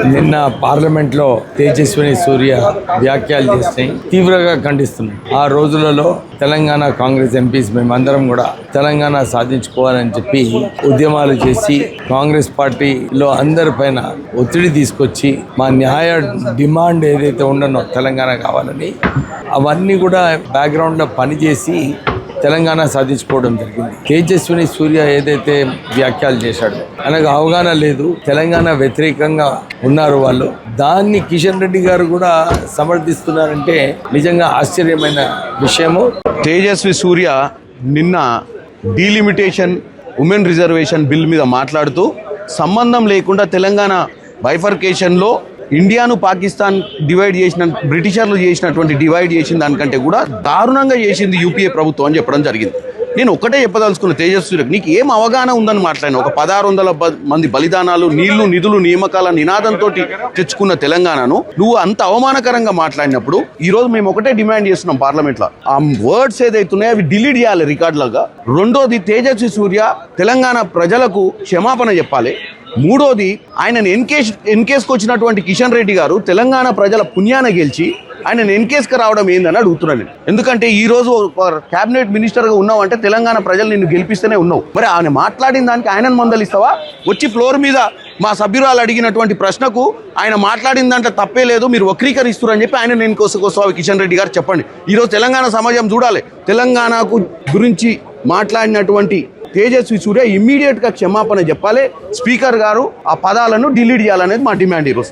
నిన్న పార్లమెంట్లో తేజస్విని సూర్య వ్యాఖ్యలు చేసి తీవ్రంగా ఖండిస్తున్నాం. ఆ రోజులలో తెలంగాణ కాంగ్రెస్ ఎంపీస్ మేమందరం కూడా తెలంగాణ సాధించుకోవాలని చెప్పి ఉద్యమాలు చేసి కాంగ్రెస్ పార్టీలో అందరిపైన ఒత్తిడి తీసుకొచ్చి మా న్యాయ డిమాండ్ ఏదైతే ఉండనో తెలంగాణ కావాలని అవన్నీ కూడా బ్యాక్గ్రౌండ్లో పనిచేసి తెలంగాణ సాధించుకోవడం జరిగింది. తేజస్విని సూర్య ఏదైతే వ్యాఖ్యలు చేశాడో ఆయనకు అవగాహన లేదు, తెలంగాణ వ్యతిరేకంగా ఉన్నారు వాళ్ళు. దాన్ని కిషన్ రెడ్డి గారు కూడా సమర్థిస్తున్నారంటే నిజంగా ఆశ్చర్యమైన విషయము. తేజస్వి సూర్య నిన్న డీలిమిటేషన్ ఉమెన్ రిజర్వేషన్ బిల్ మీద మాట్లాడుతూ సంబంధం లేకుండా తెలంగాణ బైఫర్కేషన్లో ఇండియాను పాకిస్తాన్ డివైడ్ చేసిన బ్రిటిషర్లు చేసినటువంటి డివైడ్ చేసిన దానికంటే కూడా దారుణంగా చేసింది యూపీఏ ప్రభుత్వం అని చెప్పడం జరిగింది. నేను ఒక్కటే చెప్పదలుచుకున్న తేజస్వి, నీకు ఏం అవగాహన ఉందని మాట్లాడిన ఒక 1600 మంది బలిదానాలు, నీళ్లు, నిధులు, నియామకాల నినాదంతో తెచ్చుకున్న తెలంగాణను నువ్వు అంత అవమానకరంగా మాట్లాడినప్పుడు ఈ రోజు మేము ఒకటే డిమాండ్ చేస్తున్నాం పార్లమెంట్లో, ఆ వర్డ్స్ ఏదైతున్నాయో అవి డిలీట్ చేయాలి రికార్డులుగా. రెండోది, తేజస్వి సూర్య తెలంగాణ ప్రజలకు క్షమాపణ చెప్పాలి. మూడోది, ఆయనను ఎన్కేస్కి వచ్చినటువంటి కిషన్ రెడ్డి గారు తెలంగాణ ప్రజల పుణ్యాన గెలిచి ఆయనను ఎన్కేస్కి రావడం ఏందని అడుగుతున్నాను. ఎందుకంటే ఈ రోజు క్యాబినెట్ మినిస్టర్గా ఉన్నావు అంటే తెలంగాణ ప్రజలు నిన్ను గెలిపిస్తేనే ఉన్నావు. మరి ఆయన మాట్లాడిన దానికి ఆయనను మందలిస్తావా? వచ్చి ఫ్లోర్ మీద మా సభ్యురాలు అడిగినటువంటి ప్రశ్నకు ఆయన మాట్లాడిన దాంట్లో తప్పే లేదు, మీరు వక్రీకరిస్తున్నారు అని చెప్పి ఆయన నేను కోసకోసారి కిషన్ రెడ్డి గారు చెప్పండి. ఈరోజు తెలంగాణ సమాజం చూడాలి, తెలంగాణకు గురించి మాట్లాడినటువంటి తేజస్వి సూర్య ఇమ్మీడియట్గా క్షమాపణ చెప్పాలి. స్పీకర్ గారు ఆ పదాలను డిలీట్ చేయాలనేది మా డిమాండ్ ఈరోజు.